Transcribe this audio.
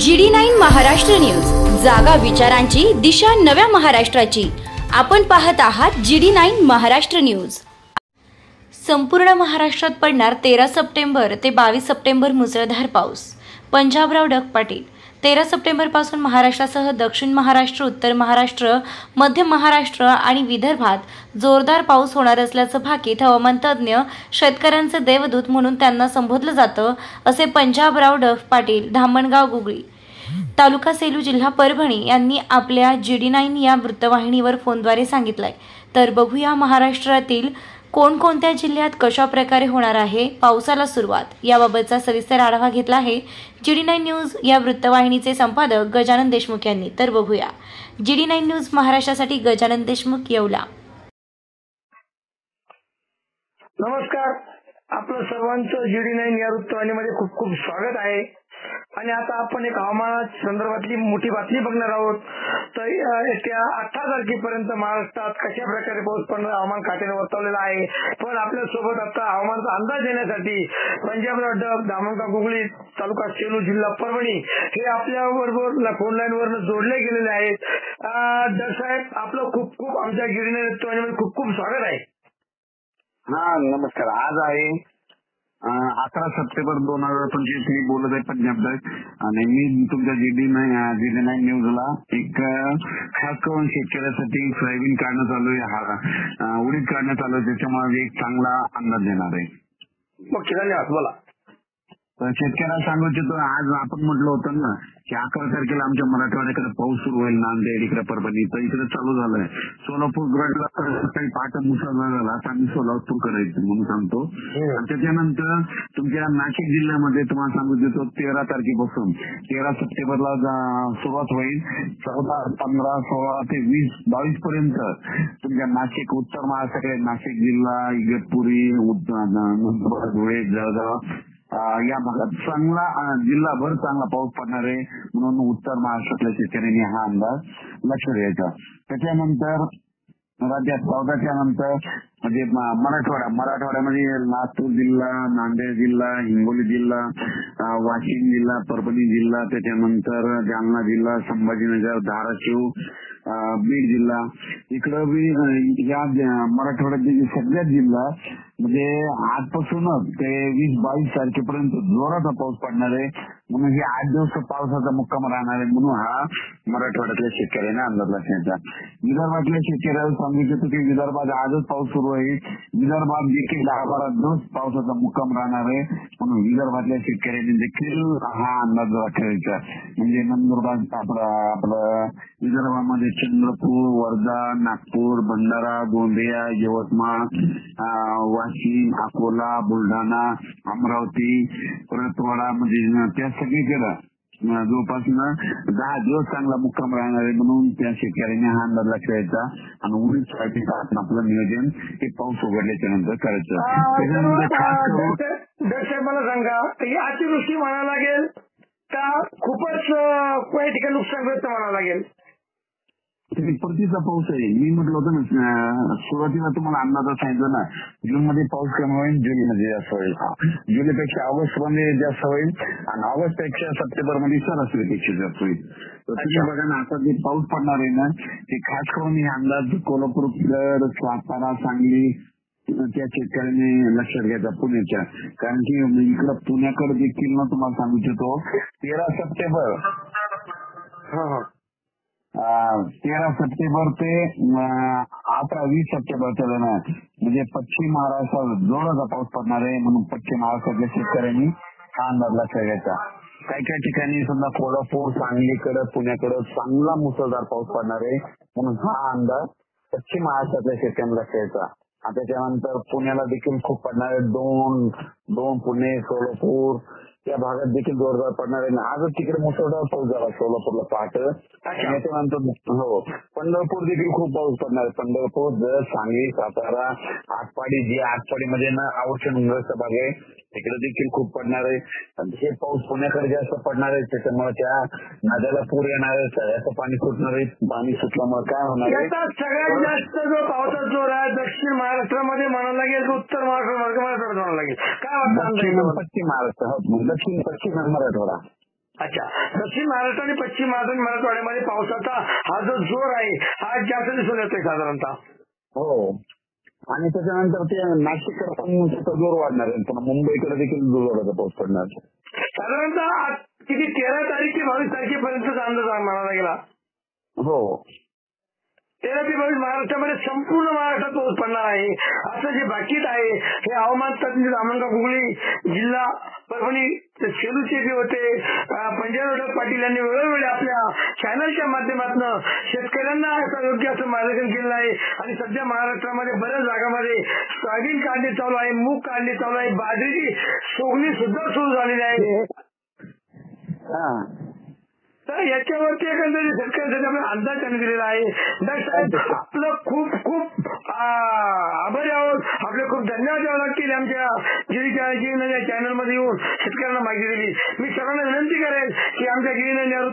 GD9 Maharashtra news, जागा विचारांची, दिशा नव्या महाराष्ट्राची। आपण पाहत आहात GD9 महाराष्ट्र न्यूज। संपूर्ण महाराष्ट्रात पडणार 13 सप्टेंबर ते 22 सप्टेंबर मुसळधार पाऊस। पंजाबराव डग पाटील। 13 सप्टेंबर पासून महाराष्ट्रासह दक्षिण महाराष्ट्र, उत्तर महाराष्ट्र, मध्य महाराष्ट्र आणि विदर्भात जोरदार पाऊस होणार असल्याचं भाकीत हवामान तज्ज्ञ, शेतकऱ्यांचे देवदूत म्हणून त्यांना संबोधलं जातं, असे पंजाबराव डग पाटील, धामणगाव, गुगळी तालुका, सेलू जिल्हा, परभणी यांनी आपल्या GD9 या वृत्तवाहिनीवर फोनद्वारे सांगितलंय। तर बघूया महाराष्ट्रातील कोणकोणत्या जिल्ह्यात कशा प्रकारे होणार आहे पावसाला सुरुवात, याबाबतचा सविस्तर आढावा घेतला आहे GD9 न्यूज या वृत्तवाहिनीचे संपादक गजानन देशमुख यांनी। तर बघूया GD9 न्यूज महाराष्ट्रासाठी गजानन देशमुख, येवला। नमस्कार, आपलं सर्वांचं GD9 या वृत्तवाहिनीमध्ये खूप खूप स्वागत आहे। आणि आता आपण एक हवामान संदर्भातली मोठी बातमी बघणार आहोत। तर येत्या 18 तारखेपर्यंत महाराष्ट्रात कशा प्रकारे पाऊस पडणार हवामान खात्याने वर्तवलेलं आहे। पण आपल्या सोबत आता हवामानाचा अंदाज देण्यासाठी पंजाबराव डग, धामणगाव, गुगळी तालुका, सेलू जिल्हा, परभणी हे आपल्या बरोबर फोन लाईन वरनं जोडले गेलेले आहेत। डग साहेब, आपलं खूप खूप आमच्या GD9 वृत्तवाहिनीमध्ये खूप खूप स्वागत आहे। हा, नमस्कार। आज आहे 11 सप्टेंबर 2025। मी बोलत आहे पंजाब डग आणि मी तुमच्या GD9 न्यूजला एक खास करून शेतकऱ्यासाठी सोयाबीन काढण्यात आलोय, उडीद काढण्यात आलोय, त्याच्यामुळे एक चांगला अंदाज देणार आहे। ओके, धन्यवाद, बोला। शेतकऱ्याला सांगू इच्छितो, आज आपण म्हटलं होतं ना की 11 तारखेला आमच्या मराठवाड्याकडे पाऊस सुरू होईल, नांदेड इकडे, परभणी, तर इकडे चालू झालाय। सोलापूर गडला काही पहाटे मुसळधार झाला, आता आम्ही सोलापूर करायचं म्हणून सांगतो। आणि त्याच्यानंतर तुमच्या नाशिक जिल्ह्यामध्ये तुम्हाला सांगू इच्छितो 13 तारखेपासून 13 सप्टेंबरला सुरुवात होईल। 14, 15, 16 ते 20, 22 पर्यंत तुमच्या नाशिक, उत्तर महाराष्ट्राकडे नाशिक जिल्हा, इगतपुरी, धुळे, जळगाव या भागात चांगला, जिल्हाभर चांगला पाऊस पडणार आहे, म्हणून उत्तर महाराष्ट्रातल्या शेतकऱ्यांनी हा अंदाज लक्ष द्यायचा। त्याच्यानंतर राज्यात 14च्या नंतर म्हणजे मराठवाड्यामध्ये लातूर जिल्हा, नांदेड जिल्हा, हिंगोली जिल्हा, वाशिम जिल्हा, परभणी जिल्हा, त्याच्यानंतर जालना जिल्हा, संभाजीनगर, धाराशिव, बीड जिल्हा, इकडं या मराठवाड्यातील सगळ्याच जिल्हा म्हणजे आजपासूनच ते 20-22 तारखेपर्यंत जोराचा पाऊस पडणार आहे, म्हणून हे 8 दिवस पावसाचा मुक्काम राहणार आहे, म्हणून हा मराठवाड्यातल्या शेतकऱ्यांना अंदाज लक्षात। विदर्भातल्या शेतकऱ्याला सांगू इच्छितो की विदर्भात आजच पाऊस सुरू आहे, विदर्भात देखील 10-12 दिवस पावसाचा मुक्काम राहणार आहे, म्हणून विदर्भातल्या शेतकऱ्यांनी देखील हा अंदाज ठेवायचा। म्हणजे नंदुरबार, आपलं विदर्भामध्ये चंद्रपूर, वर्धा, नागपूर, भंडारा, गोंदिया, यवतमाळ, वाशिम, अकोला, बुलढाणा, अमरावती, परतवाडा, म्हणजे त्या सगळीकडे जवळपास 10 दिवस चांगला मुक्काम राहणार आहे, म्हणून त्या शेतकऱ्यांनी हा अंदाज लक्षात आणि उडीदसाठी आपलं नियोजन हे पाऊस उघडल्याच्या नंतर करायचं। त्याच्यानंतर खास करून मला सांगा, ही अतिवृष्टी म्हणायला लागेल का खूपच काही ठिकाणी नुकसानग्रस्त म्हणावं लागेल? परतीचा पाऊस आहे। मी म्हटलं होतं ना सुरुवातीला तुम्हाला अंदाज सांगितलं ना, जून मध्ये पाऊस कमी होईल, जुलैमध्ये जास्त होईल, जुलैपेक्षा ऑगस्ट मध्ये जास्त होईल आणि ऑगस्ट पेक्षा सप्टेंबर मध्ये सरासरीपेक्षा जास्त होईल। तर तुम्ही बघा ना, आता जे पाऊस पडणार आहे ना, ते खास करून हे अंदाज कोल्हापूर, सातारा, सांगली त्या शेतकऱ्यांनी लक्षात घ्यायचा पुण्याच्या, कारण की इकडं पुण्याकडे देखील ना तुम्हाला सांगू इच्छितो 13 सप्टेंबर 13 सप्टेंबर ते 18-20 सप्टेंबर म्हणजे पश्चिम महाराष्ट्रात जोराचा पाऊस पडणार आहे, म्हणून पश्चिम महाराष्ट्रातल्या शेतकऱ्यांनी हा अंदाज लक्षात घ्यायचा। काही काही ठिकाणी सुद्धा कोल्हापूर, सांगलीकडे, पुण्याकडे चांगला मुसळधार पाऊस पडणार आहे, म्हणून हा अंदाज पश्चिम महाराष्ट्रातल्या शेतकऱ्यांनी लक्षात घ्यायचा। त्याच्यानंतर पुण्याला देखील खूप पडणार आहे, दोन पुणे, सोलापूर या भागात देखील जोरदार पडणार आहे। आजच तिकडे मुसळधार पाऊस झाला सोलापूरला पहाटे। त्याच्यानंतर पंढरपूर देखील खूप पाऊस पडणार आहे, पंढरपूर, जत, सांगली, सातारा, आटपाडी, जी आटपाडीमध्ये ना अवशग्रस्त भाग आहे, तिकडे देखील खूप पडणार आहे। हे पाऊस पुण्याकडे जास्त पडणार आहे, त्याच्यामुळे त्या नद्याला पूर येणार आहे, सगळ्याचं पाणी सुटणार आहे। पाणी सुटल्यामुळे काय होणार आहे, सगळ्यात जास्त जो पावसाचा जोर आहे दक्षिण महाराष्ट्रामध्ये म्हणायला लागेल, उत्तर महाराष्ट्रात म्हणायला लागेल, काय वाटतं? पश्चिम महाराष्ट्र, दक्षिण पश्चिम मराठवाडा अच्छा, दक्षिण महाराष्ट्र आणि पश्चिम महाराष्ट्र आणि मराठवाड्यामध्ये पावसाचा हा जो जोर आहे हा जास्त दिसून येतोय साधारणतः. हो, आणि त्याच्यानंतर ते नाशिककडे पण त्याचा जोर वाढणार आहे, पुन्हा मुंबईकडे देखील जोराचा पाऊस पडणार. साधारणतः किती 13 तारीख ते 22 तारखेपर्यंतचा अंदाज म्हणायला गेला. हो, 13 ते 22 महाराष्ट्रामध्ये संपूर्ण महाराष्ट्रात पाऊस पडणार आहे असं जे बाकीत आहे हे हवामान तज्ञ रामनगाव गुगळी जिल्हा परभणी सेलूचे जे होते पंजाब पाटील यांनी वेळोवेळी आपल्या चॅनलच्या माध्यमातून शेतकऱ्यांना योग्य असं मार्गदर्शन केलं आहे. आणि सध्या महाराष्ट्रामध्ये बऱ्याच भागामध्ये सोयाबीन काढणी चालू आहे, मूग काढणी चालू आहे, बाजरीची सोगणी सुद्धा सुरू झालेली आहे. तर याच्यावरती एकंदरीत शेतकऱ्यांसाठी आपला अंदाज त्यांनी दिलेला आहे. साहेब आपलं खूप खूप आभारी आहोत, आपले खूप धन्यवाद द्यावे लागतील आमच्या गिरीच्या चॅनल मध्ये येऊन शेतकऱ्यांना माहिती दिली. मी सर्वांना विनंती करेन की आमच्या गिरीनंदी